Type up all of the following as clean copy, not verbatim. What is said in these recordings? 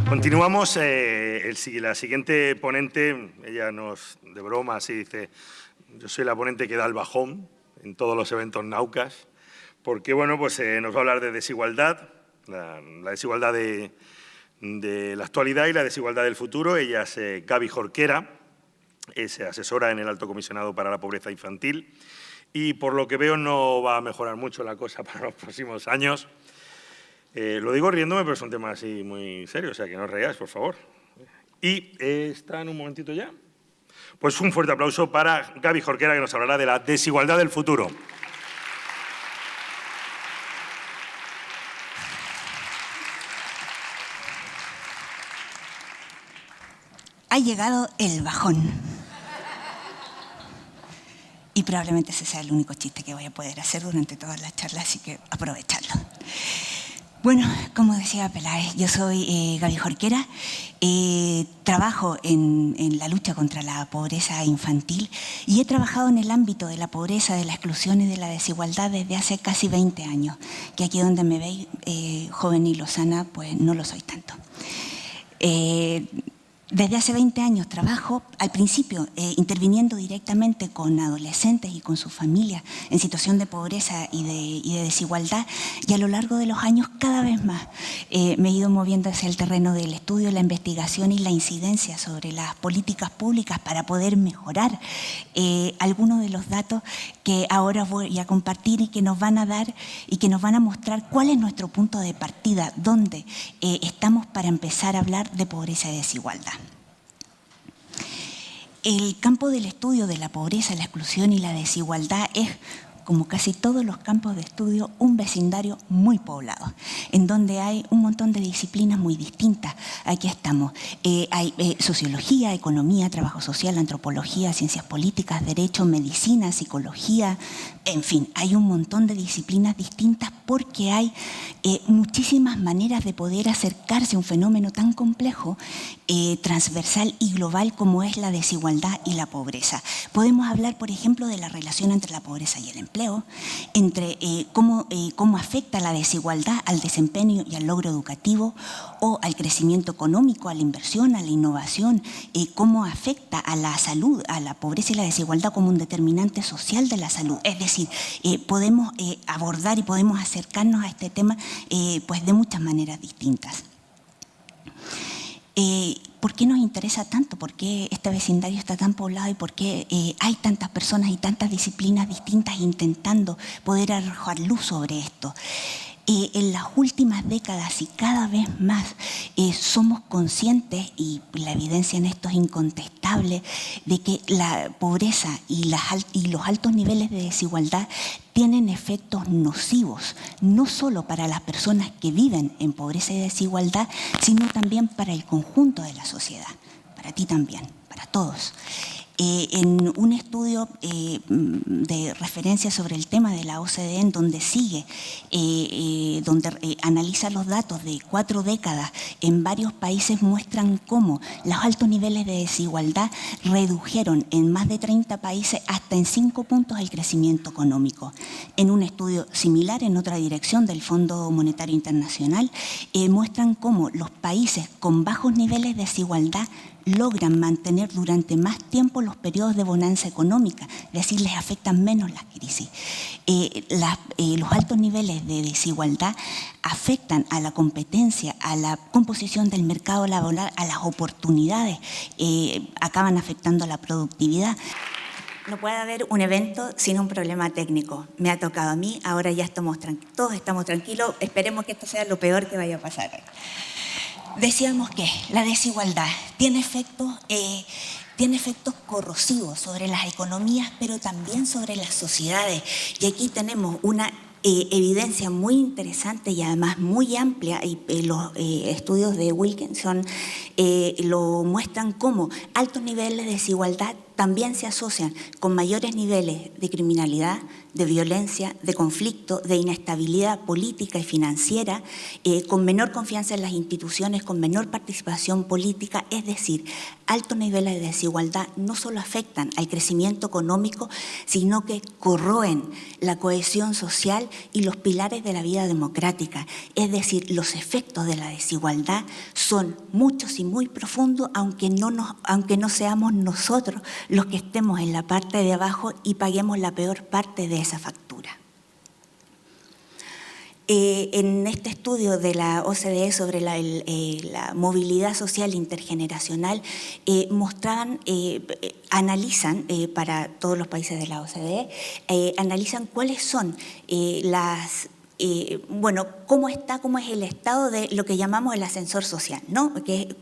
Continuamos. La siguiente ponente, ella nos, de broma, así dice, yo soy la ponente que da el bajón en todos los eventos Naucas, porque, bueno, pues nos va a hablar de desigualdad, la desigualdad de la actualidad y la desigualdad del futuro. Ella es Gaby Jorquera, es asesora en el Alto Comisionado para la Pobreza Infantil y, por lo que veo, no va a mejorar mucho la cosa para los próximos años. Lo digo riéndome, pero es un tema así muy serio, o sea, que no os reáis, por favor. Y está en un momentito ya. Pues un fuerte aplauso para Gaby Jorquera, que nos hablará de la desigualdad del futuro. Ha llegado el bajón. Y probablemente ese sea el único chiste que voy a poder hacer durante toda la charla, así que aprovecharlo. Bueno, como decía Peláez, yo soy Gaby Jorquera, trabajo en la lucha contra la pobreza infantil y he trabajado en el ámbito de la pobreza, de la exclusión y de la desigualdad desde hace casi 20 años, que aquí donde me veis, joven y lozana, pues no lo soy tanto. Desde hace 20 años trabajo, al principio, interviniendo directamente con adolescentes y con sus familias en situación de pobreza y de desigualdad, y a lo largo de los años cada vez más me he ido moviendo hacia el terreno del estudio, la investigación y la incidencia sobre las políticas públicas para poder mejorar algunos de los datos que ahora voy a compartir y que nos van a dar y que nos van a mostrar cuál es nuestro punto de partida, dónde estamos para empezar a hablar de pobreza y desigualdad. El campo del estudio de la pobreza, la exclusión y la desigualdad es, como casi todos los campos de estudio, un vecindario muy poblado, en donde hay un montón de disciplinas muy distintas. Aquí estamos. Hay sociología, economía, trabajo social, antropología, ciencias políticas, derecho, medicina, psicología, en fin, hay un montón de disciplinas distintas porque hay muchísimas maneras de poder acercarse a un fenómeno tan complejo, transversal y global como es la desigualdad y la pobreza. Podemos hablar, por ejemplo, de la relación entre la pobreza y el empleo, entre cómo afecta la desigualdad al desempeño y al logro educativo o al crecimiento económico, a la inversión, a la innovación, cómo afecta a la salud, a la pobreza y la desigualdad como un determinante social de la salud. Es decir, podemos abordar y podemos acercarnos a este tema pues de muchas maneras distintas. ¿Por qué nos interesa tanto? ¿Por qué este vecindario está tan poblado y por qué hay tantas personas y tantas disciplinas distintas intentando poder arrojar luz sobre esto? En las últimas décadas y cada vez más somos conscientes, y la evidencia en esto es incontestable, de que la pobreza y los altos niveles de desigualdad tienen efectos nocivos, no solo para las personas que viven en pobreza y desigualdad, sino también para el conjunto de la sociedad, para ti también, para todos. En un estudio de referencia sobre el tema de la OCDE, en donde donde analiza los datos de 4 décadas en varios países, muestran cómo los altos niveles de desigualdad redujeron en más de 30 países hasta en 5 puntos el crecimiento económico. En un estudio similar en otra dirección del Fondo Monetario Internacional, muestran cómo los países con bajos niveles de desigualdad logran mantener durante más tiempo los periodos de bonanza económica, es decir, les afectan menos las crisis. Los altos niveles de desigualdad afectan a la competencia, a la composición del mercado laboral, a las oportunidades, acaban afectando a la productividad. No puede haber un evento sin un problema técnico. Me ha tocado a mí, ahora ya todos estamos tranquilos, esperemos que esto sea lo peor que vaya a pasar. Decíamos que la desigualdad tiene efectos corrosivos sobre las economías, pero también sobre las sociedades. Y aquí tenemos una evidencia muy interesante y además muy amplia, y los estudios de Wilkinson lo muestran como altos niveles de desigualdad también se asocian con mayores niveles de criminalidad, de violencia, de conflicto, de inestabilidad política y financiera, con menor confianza en las instituciones, con menor participación política, es decir, altos niveles de desigualdad no solo afectan al crecimiento económico, sino que corroen la cohesión social y los pilares de la vida democrática. Es decir, los efectos de la desigualdad son muchos y muy profundos, aunque no seamos nosotros los que estemos en la parte de abajo y paguemos la peor parte de esa factura. En este estudio de la OCDE sobre la movilidad social intergeneracional, analizan, para todos los países de la OCDE, analizan cuáles son cómo es el estado de lo que llamamos el ascensor social, ¿no?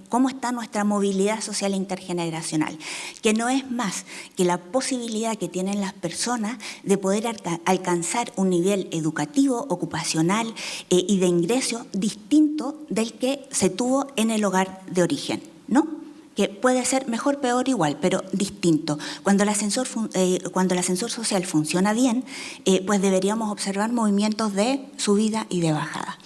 Cómo está nuestra movilidad social intergeneracional, que no es más que la posibilidad que tienen las personas de poder alcanzar un nivel educativo, ocupacional y de ingreso distinto del que se tuvo en el hogar de origen, ¿no? Que puede ser mejor, peor, igual, pero distinto. Cuando el ascensor social funciona bien, pues deberíamos observar movimientos de subida y de bajada.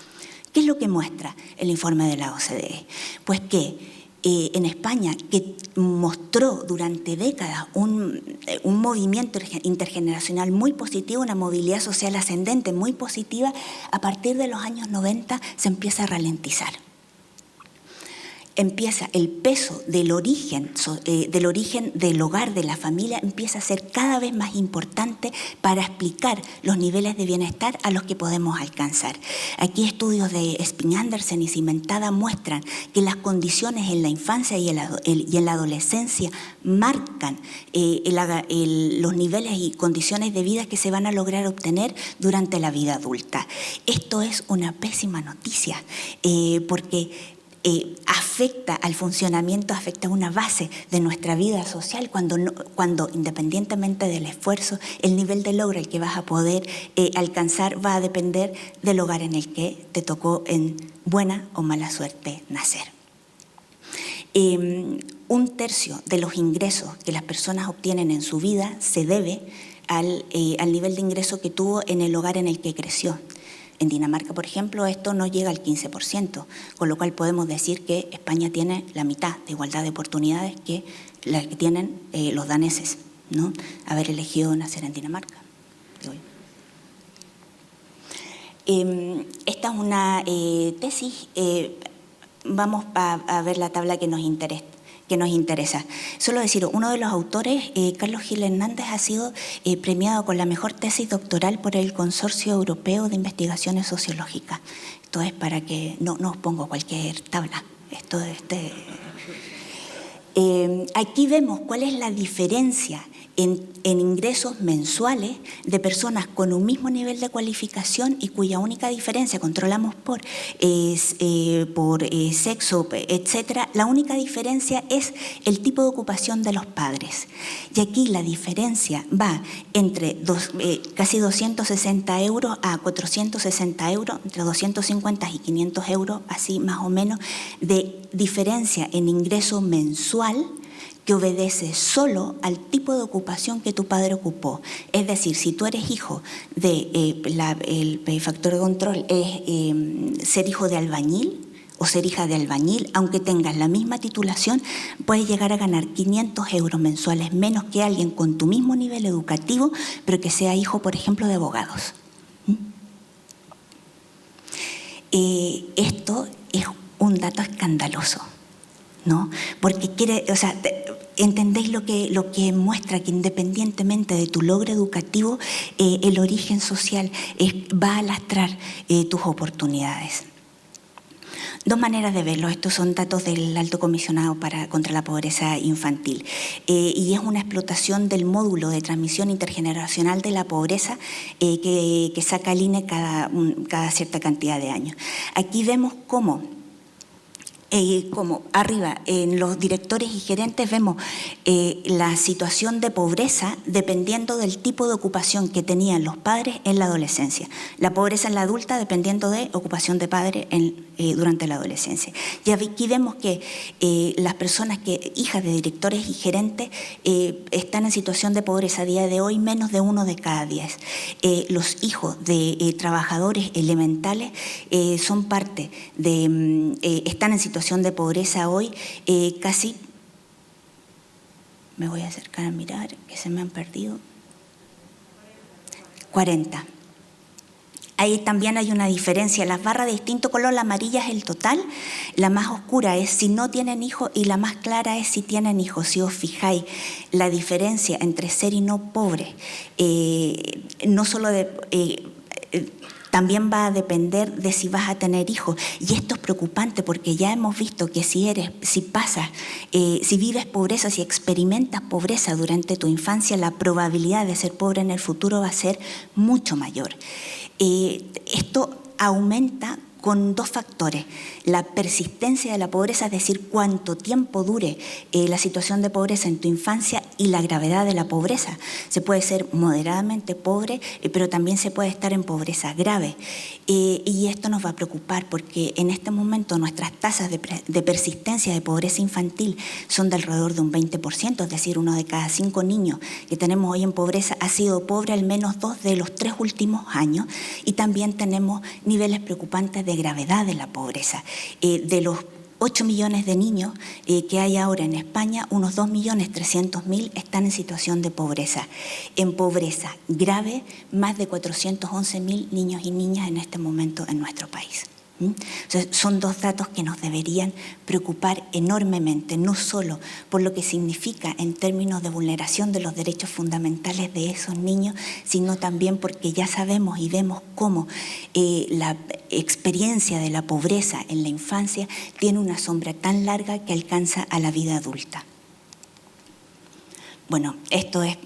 ¿Qué es lo que muestra el informe de la OCDE? Pues que en España, que mostró durante décadas un movimiento intergeneracional muy positivo, una movilidad social ascendente muy positiva, a partir de los años 90 se empieza a ralentizar. Empieza el peso del origen del hogar, de la familia, empieza a ser cada vez más importante para explicar los niveles de bienestar a los que podemos alcanzar. Aquí estudios de Spin-Andersen y Cimentada muestran que las condiciones en la infancia y en la adolescencia marcan los niveles y condiciones de vida que se van a lograr obtener durante la vida adulta. Esto es una pésima noticia, porque afecta al funcionamiento, afecta a una base de nuestra vida social cuando independientemente del esfuerzo, el nivel de logro el que vas a poder alcanzar va a depender del hogar en el que te tocó en buena o mala suerte nacer. 1/3 de los ingresos que las personas obtienen en su vida se debe al nivel de ingreso que tuvo en el hogar en el que creció. En Dinamarca, por ejemplo, esto no llega al 15%, con lo cual podemos decir que España tiene la mitad de igualdad de oportunidades que la que tienen los daneses, ¿no? Haber elegido nacer en Dinamarca. Esta es una tesis. Vamos a ver la tabla que nos interesa. Solo decir, uno de los autores, Carlos Gil Hernández, ha sido premiado con la mejor tesis doctoral por el Consorcio Europeo de Investigaciones Sociológicas. Esto es para que no os pongo cualquier tabla. Aquí vemos cuál es la diferencia en ingresos mensuales de personas con un mismo nivel de cualificación y cuya única diferencia, controlamos por sexo, etcétera, la única diferencia es el tipo de ocupación de los padres. Y aquí la diferencia va entre casi 260 euros a 460 euros, entre 250 y 500 euros, así más o menos, de diferencia en ingreso mensual, que obedece solo al tipo de ocupación que tu padre ocupó. Es decir, si tú eres hijo el factor de control es ser hijo de albañil o ser hija de albañil, aunque tengas la misma titulación, puedes llegar a ganar 500 euros mensuales menos que alguien con tu mismo nivel educativo, pero que sea hijo, por ejemplo, de abogados. Esto es un dato escandaloso, ¿no? Porque entendéis lo que muestra que independientemente de tu logro educativo, el origen social va a lastrar tus oportunidades. Dos maneras de verlo. Estos son datos del Alto Comisionado contra la Pobreza Infantil, y es una explotación del módulo de transmisión intergeneracional de la pobreza que saca el INE cada cierta cantidad de años. Aquí vemos cómo como arriba, en los directores y gerentes vemos la situación de pobreza dependiendo del tipo de ocupación que tenían los padres en la adolescencia. La pobreza en la adulta dependiendo de ocupación de padres durante la adolescencia. Y aquí vemos que las personas hijas de directores y gerentes están en situación de pobreza a día de hoy, menos de 1 de cada 10. Los hijos de trabajadores elementales son parte de, están en situación de pobreza hoy, casi, me voy a acercar a mirar, que se me han perdido, 40. Ahí también hay una diferencia, las barras de distinto color, la amarilla es el total, la más oscura es si no tienen hijos y la más clara es si tienen hijos. Si os fijáis, la diferencia entre ser y no pobre, no solo también va a depender de si vas a tener hijos. Y esto es preocupante porque ya hemos visto que si vives pobreza, si experimentas pobreza durante tu infancia, la probabilidad de ser pobre en el futuro va a ser mucho mayor. Esto aumenta con 2 factores, la persistencia de la pobreza, es decir, cuánto tiempo dure la situación de pobreza en tu infancia, y la gravedad de la pobreza. Se puede ser moderadamente pobre, pero también se puede estar en pobreza grave. Y esto nos va a preocupar porque en este momento nuestras tasas de persistencia de pobreza infantil son de alrededor de un 20%, es decir, 1 de cada 5 niños que tenemos hoy en pobreza ha sido pobre al menos 2 de los 3 últimos años, y también tenemos niveles preocupantes de gravedad de la pobreza. De los 8 millones de niños que hay ahora en España, unos 2.300.000 están en situación de pobreza. En pobreza grave, más de 411.000 niños y niñas en este momento en nuestro país. Entonces, son 2 datos que nos deberían preocupar enormemente, no solo por lo que significa en términos de vulneración de los derechos fundamentales de esos niños, sino también porque ya sabemos y vemos cómo la experiencia de la pobreza en la infancia tiene una sombra tan larga que alcanza a la vida adulta. Bueno, esto es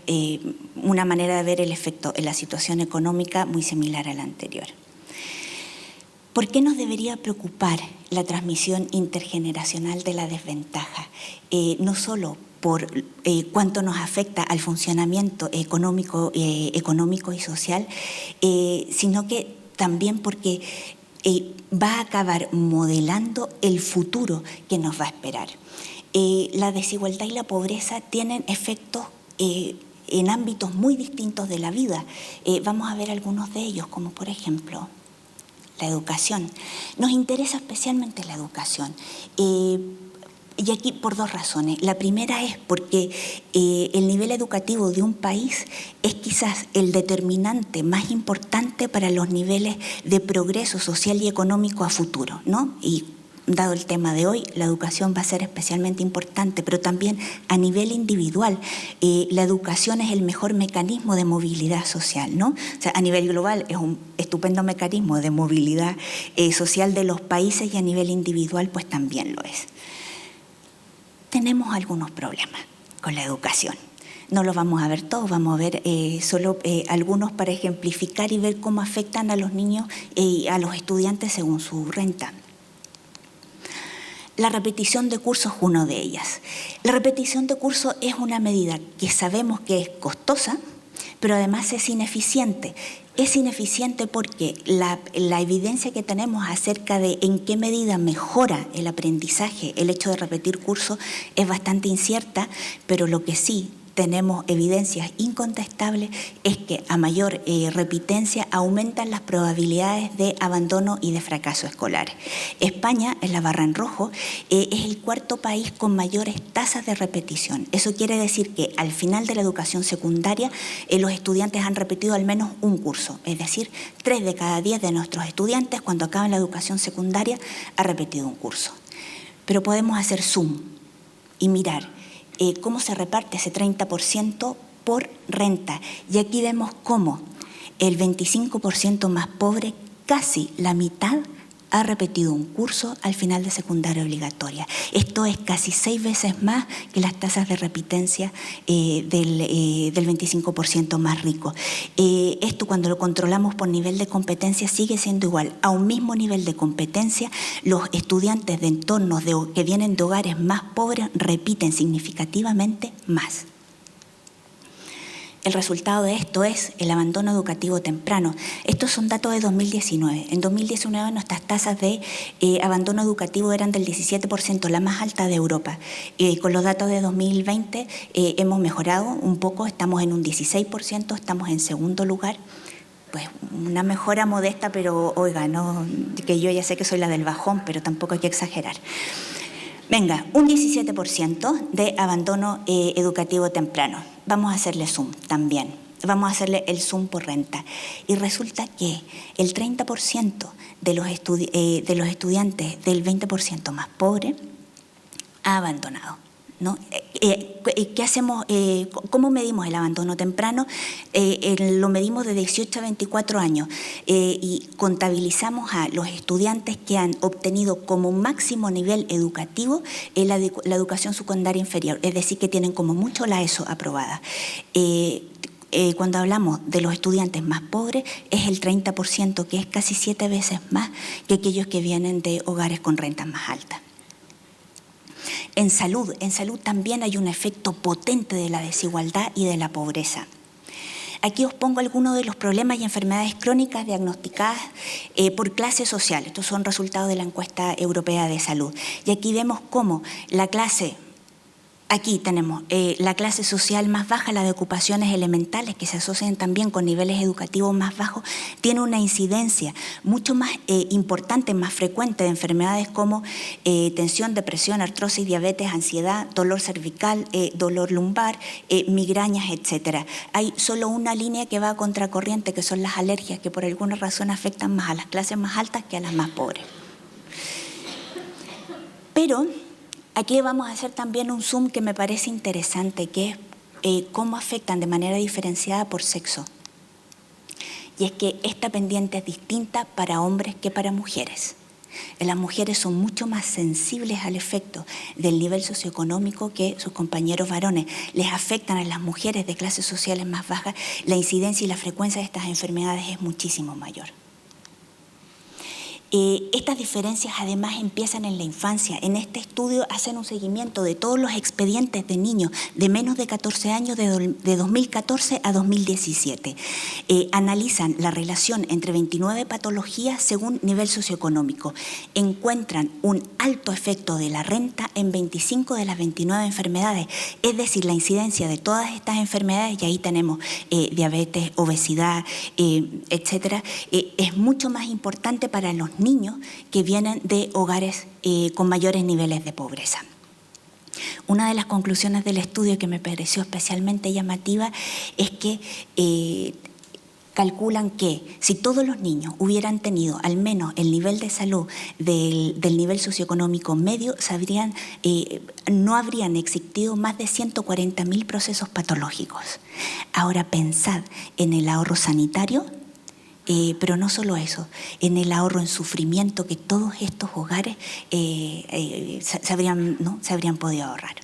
una manera de ver el efecto en la situación económica muy similar a la anterior. ¿Por qué nos debería preocupar la transmisión intergeneracional de la desventaja? No solo por cuánto nos afecta al funcionamiento económico y social, sino que también porque va a acabar modelando el futuro que nos va a esperar. La desigualdad y la pobreza tienen efectos en ámbitos muy distintos de la vida. Vamos a ver algunos de ellos, como por ejemplo la educación. Nos interesa especialmente la educación. Y aquí por 2 razones. La primera es porque el nivel educativo de un país es quizás el determinante más importante para los niveles de progreso social y económico a futuro, ¿no? Y dado el tema de hoy, la educación va a ser especialmente importante, pero también a nivel individual. La educación es el mejor mecanismo de movilidad social, ¿no? O sea, a nivel global es un estupendo mecanismo de movilidad social de los países, y a nivel individual pues también lo es. Tenemos algunos problemas con la educación. No los vamos a ver todos, vamos a ver solo algunos para ejemplificar y ver cómo afectan a los niños y a los estudiantes según su renta. La repetición de cursos es una de ellas. La repetición de cursos es una medida que sabemos que es costosa, pero además es ineficiente. Es ineficiente porque la evidencia que tenemos acerca de en qué medida mejora el aprendizaje, el hecho de repetir cursos, es bastante incierta, pero lo que sí tenemos evidencias incontestables es que a mayor repitencia aumentan las probabilidades de abandono y de fracaso escolar. España, en la barra en rojo, es el 4º país con mayores tasas de repetición. Eso quiere decir que al final de la educación secundaria los estudiantes han repetido al menos un curso, es decir, 3 de cada 10 de nuestros estudiantes cuando acaban la educación secundaria han repetido un curso. Pero podemos hacer zoom y mirar cómo se reparte ese 30% por renta. Y aquí vemos cómo el 25% más pobre, casi la mitad, ha repetido un curso al final de secundaria obligatoria. Esto es casi 6 veces más que las tasas de repitencia del 25% más rico. Esto, cuando lo controlamos por nivel de competencia, sigue siendo igual. A un mismo nivel de competencia, los estudiantes de entornos que vienen de hogares más pobres repiten significativamente más. El resultado de esto es el abandono educativo temprano. Estos son datos de 2019. En 2019 nuestras tasas de abandono educativo eran del 17%, la más alta de Europa. Con los datos de 2020 hemos mejorado un poco, estamos en un 16%, estamos en segundo lugar. Pues una mejora modesta, pero oiga, no, que yo ya sé que soy la del bajón, pero tampoco hay que exagerar. Venga, un 17% de abandono educativo temprano. Vamos a hacerle zoom también. Vamos a hacerle el zoom por renta. Y resulta que el 30% de los estudiantes del 20% más pobre ha abandonado, ¿no? ¿Qué hacemos? ¿Cómo medimos el abandono temprano? Lo medimos de 18 a 24 años y contabilizamos a los estudiantes que han obtenido como máximo nivel educativo la educación secundaria inferior, es decir, que tienen como mucho la ESO aprobada. Cuando hablamos de los estudiantes más pobres, es el 30%, que es casi 7 veces más que aquellos que vienen de hogares con rentas más altas. En salud también hay un efecto potente de la desigualdad y de la pobreza. Aquí os pongo algunos de los problemas y enfermedades crónicas diagnosticadas por clase social. Estos son resultados de la encuesta europea de salud. Y aquí vemos cómo la clase... Aquí tenemos la clase social más baja, la de ocupaciones elementales, que se asocian también con niveles educativos más bajos, tiene una incidencia mucho más importante, más frecuente de enfermedades como tensión, depresión, artrosis, diabetes, ansiedad, dolor cervical, dolor lumbar, migrañas, etc. Hay solo una línea que va a contracorriente, que son las alergias, que por alguna razón afectan más a las clases más altas que a las más pobres. Pero aquí vamos a hacer también un zoom que me parece interesante, que es cómo afectan de manera diferenciada por sexo. Y es que esta pendiente es distinta para hombres que para mujeres. Las mujeres son mucho más sensibles al efecto del nivel socioeconómico que sus compañeros varones. Les afectan a las mujeres de clases sociales más bajas, la incidencia y la frecuencia de estas enfermedades es muchísimo mayor. Estas diferencias además empiezan en la infancia. En este estudio hacen un seguimiento de todos los expedientes de niños de menos de 14 años de 2014 a 2017. Analizan la relación entre 29 patologías según nivel socioeconómico. Encuentran un alto efecto de la renta en 25 de las 29 enfermedades, es decir, la incidencia de todas estas enfermedades, y ahí tenemos diabetes, obesidad, etcétera, es mucho más importante para los niños que vienen de hogares con mayores niveles de pobreza. Una de las conclusiones del estudio que me pareció especialmente llamativa es que calculan que si todos los niños hubieran tenido al menos el nivel de salud del nivel socioeconómico medio, no habrían existido más de 140.000 procesos patológicos. Ahora pensad en el ahorro sanitario, pero no solo eso, en el ahorro en sufrimiento que todos estos hogares se habrían podido ahorrar.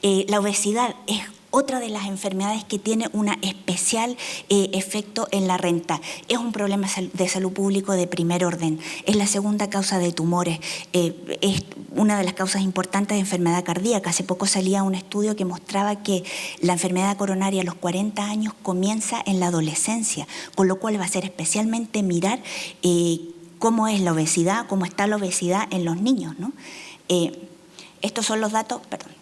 La obesidad es otra de las enfermedades que tiene un especial efecto en la renta. Es un problema de salud público de primer orden. Es la segunda causa de tumores. Es una de las causas importantes de enfermedad cardíaca. Hace poco salía un estudio que mostraba que la enfermedad coronaria a los 40 años comienza en la adolescencia, con lo cual va a ser especialmente mirar cómo es la obesidad, cómo está la obesidad en los niños, ¿no? Estos son los datos, perdón.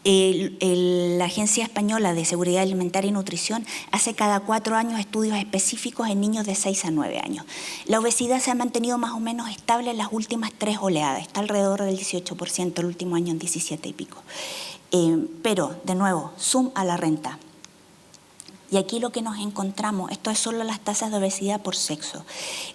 La Agencia Española de Seguridad Alimentaria y Nutrición hace cada 4 años estudios específicos en niños de 6 a 9 años. La obesidad se ha mantenido más o menos estable en las últimas 3 oleadas, está alrededor del 18%, el último año en 17 y pico. Pero, de nuevo, zoom a la renta. Y aquí lo que nos encontramos, esto es solo las tasas de obesidad por sexo.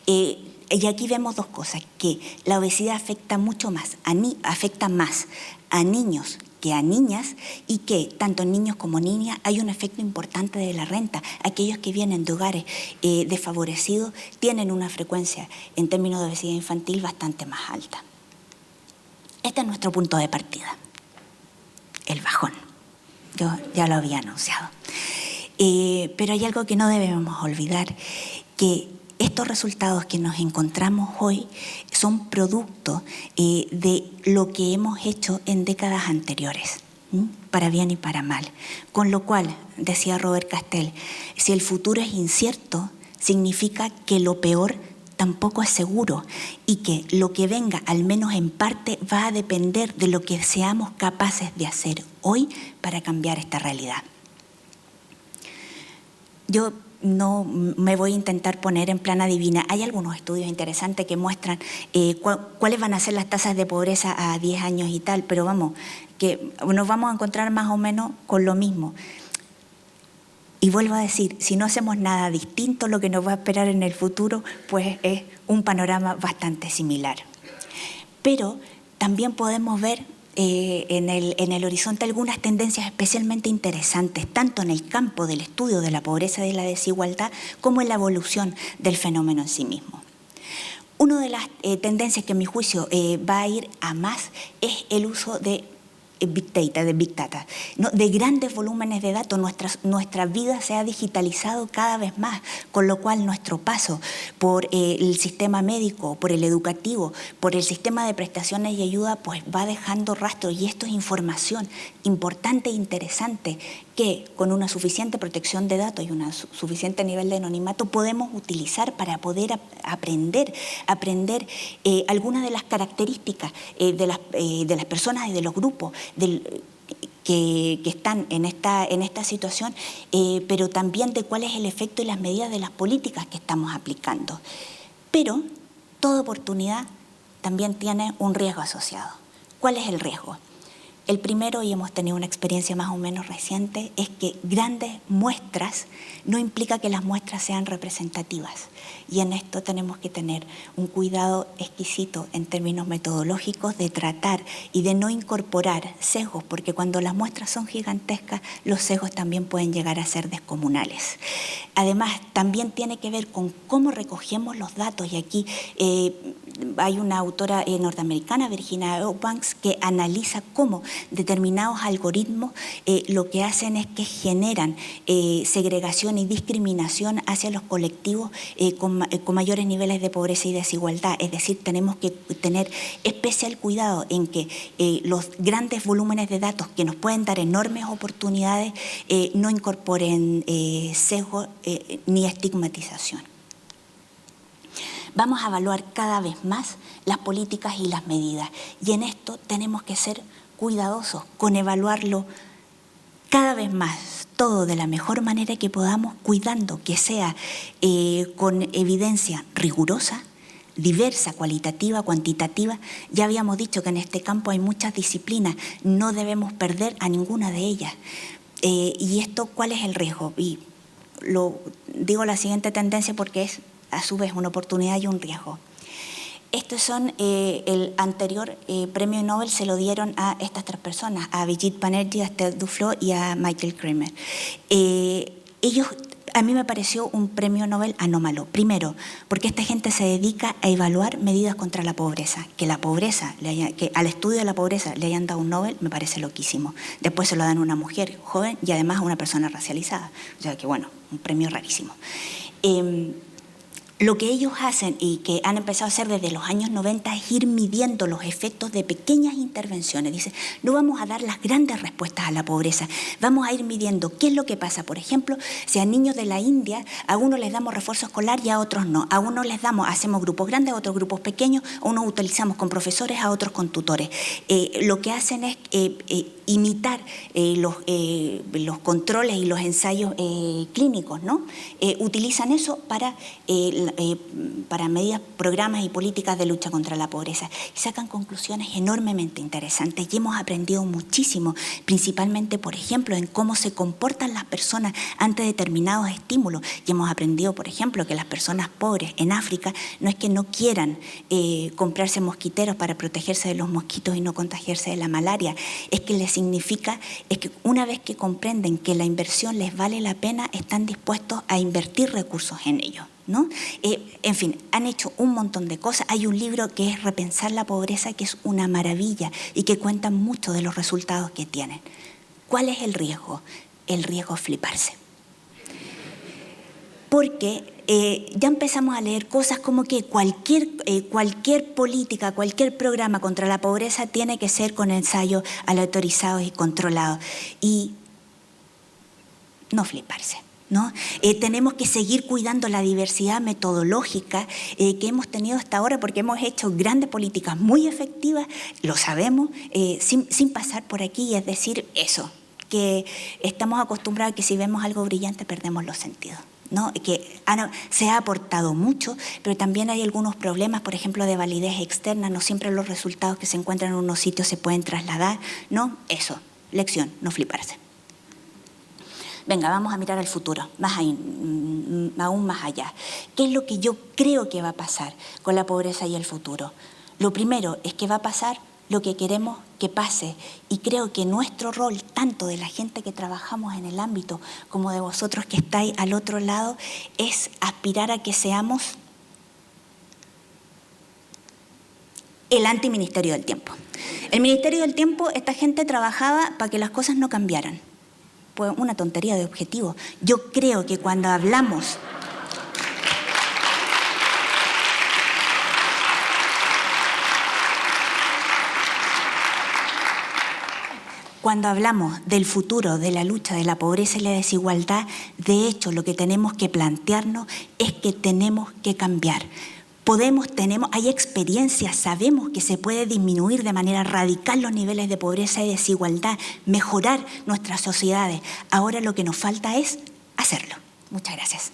Y aquí vemos dos cosas, que la obesidad afecta mucho más, afecta más a niños que a niñas, y que tanto en niños como niñas hay un efecto importante de la renta. Aquellos que vienen de hogares desfavorecidos tienen una frecuencia en términos de obesidad infantil bastante más alta. Este es nuestro punto de partida, el bajón. Yo ya lo había anunciado. Pero hay algo que no debemos olvidar, que estos resultados que nos encontramos hoy son producto de lo que hemos hecho en décadas anteriores, para bien y para mal. Con lo cual, decía Robert Castell, si el futuro es incierto, significa que lo peor tampoco es seguro y que lo que venga, al menos en parte, va a depender de lo que seamos capaces de hacer hoy para cambiar esta realidad. Yo no me voy a intentar poner en plan adivina. Hay algunos estudios interesantes que muestran cuáles van a ser las tasas de pobreza a 10 años y tal, pero vamos, que nos vamos a encontrar más o menos con lo mismo. Y vuelvo a decir, si no hacemos nada distinto, lo que nos va a esperar en el futuro pues es un panorama bastante similar. Pero también podemos ver en el horizonte algunas tendencias especialmente interesantes, tanto en el campo del estudio de la pobreza y de la desigualdad, como en la evolución del fenómeno en sí mismo. Una de las tendencias que, a mi juicio, va a ir a más es el uso de Big Data, ¿no? De grandes volúmenes de datos. Nuestra vida se ha digitalizado cada vez más, con lo cual nuestro paso por el sistema médico, por el educativo, por el sistema de prestaciones y ayuda, pues va dejando rastros, y esto es información importante e interesante que con una suficiente protección de datos y un suficiente nivel de anonimato podemos utilizar para poder aprender algunas de las características de las personas y de los grupos que están en esta situación, pero también de cuál es el efecto y las medidas de las políticas que estamos aplicando. Pero toda oportunidad también tiene un riesgo asociado. ¿Cuál es el riesgo? El primero, y hemos tenido una experiencia más o menos reciente, es que grandes muestras no implica que las muestras sean representativas. Y en esto tenemos que tener un cuidado exquisito en términos metodológicos de tratar y de no incorporar sesgos, porque cuando las muestras son gigantescas, los sesgos también pueden llegar a ser descomunales. Además, también tiene que ver con cómo recogemos los datos, y aquí hay una autora norteamericana, Virginia Eubanks, que analiza cómo determinados algoritmos lo que hacen es que generan segregación y discriminación hacia los colectivos con mayores niveles de pobreza y desigualdad. Es decir, tenemos que tener especial cuidado en que los grandes volúmenes de datos que nos pueden dar enormes oportunidades no incorporen sesgo ni estigmatización. Vamos a evaluar cada vez más las políticas y las medidas, y en esto tenemos que ser cuidadosos con evaluarlo cada vez más, todo de la mejor manera que podamos, cuidando que sea con evidencia rigurosa, diversa, cualitativa, cuantitativa. Ya habíamos dicho que en este campo hay muchas disciplinas, no debemos perder a ninguna de ellas. Y esto, ¿cuál es el riesgo? Y digo la siguiente tendencia porque es a su vez una oportunidad y un riesgo. Estos son el anterior premio Nobel, se lo dieron a estas tres personas, a Abhijit Banerjee, a Esther Duflo y a Michael Kremer. Ellos, a mí me pareció un premio Nobel anómalo. Primero, porque esta gente se dedica a evaluar medidas contra la pobreza. Que al estudio de la pobreza le hayan dado un Nobel me parece loquísimo. Después se lo dan a una mujer joven y además a una persona racializada. O sea que bueno, un premio rarísimo. Lo que ellos hacen y que han empezado a hacer desde los años 90 es ir midiendo los efectos de pequeñas intervenciones. Dice, no vamos a dar las grandes respuestas a la pobreza, vamos a ir midiendo qué es lo que pasa. Por ejemplo, si a niños de la India, a unos les damos refuerzo escolar y a otros no. A unos hacemos grupos grandes, a otros grupos pequeños, a unos utilizamos con profesores, a otros con tutores. Lo que hacen es imitar los controles y los ensayos clínicos, ¿no? Utilizan eso para medidas, programas y políticas de lucha contra la pobreza, y sacan conclusiones enormemente interesantes, y hemos aprendido muchísimo, principalmente, por ejemplo, en cómo se comportan las personas ante determinados estímulos. Y hemos aprendido, por ejemplo, que las personas pobres en África no es que no quieran comprarse mosquiteros para protegerse de los mosquitos y no contagiarse de la malaria, es que les significa es que una vez que comprenden que la inversión les vale la pena, están dispuestos a invertir recursos en ello, ¿no? En fin, han hecho un montón de cosas. Hay un libro que es Repensar la pobreza, que es una maravilla y que cuenta mucho de los resultados que tienen. ¿Cuál es el riesgo? El riesgo es fliparse. Porque ya empezamos a leer cosas como que cualquier política, cualquier programa contra la pobreza tiene que ser con ensayos aleatorizados y controlados. Y no fliparse, ¿no? Tenemos que seguir cuidando la diversidad metodológica que hemos tenido hasta ahora, porque hemos hecho grandes políticas muy efectivas, lo sabemos, sin pasar por aquí, y es decir, eso, que estamos acostumbrados a que si vemos algo brillante perdemos los sentidos, ¿no? Que se ha aportado mucho, pero también hay algunos problemas, por ejemplo, de validez externa. No siempre los resultados que se encuentran en unos sitios se pueden trasladar, ¿no? Eso, lección, no fliparse. Venga, vamos a mirar al futuro, aún más allá. ¿Qué es lo que yo creo que va a pasar con la pobreza y el futuro? Lo primero es que va a pasar lo que queremos que pase, y creo que nuestro rol, tanto de la gente que trabajamos en el ámbito como de vosotros que estáis al otro lado, es aspirar a que seamos el antiministerio del tiempo. El Ministerio del Tiempo, esta gente trabajaba para que las cosas no cambiaran. Pues una tontería de objetivo. Yo creo que cuando hablamos del futuro, de la lucha de la pobreza y la desigualdad, de hecho lo que tenemos que plantearnos es que tenemos que cambiar. Hay experiencias, sabemos que se puede disminuir de manera radical los niveles de pobreza y desigualdad, mejorar nuestras sociedades. Ahora lo que nos falta es hacerlo. Muchas gracias.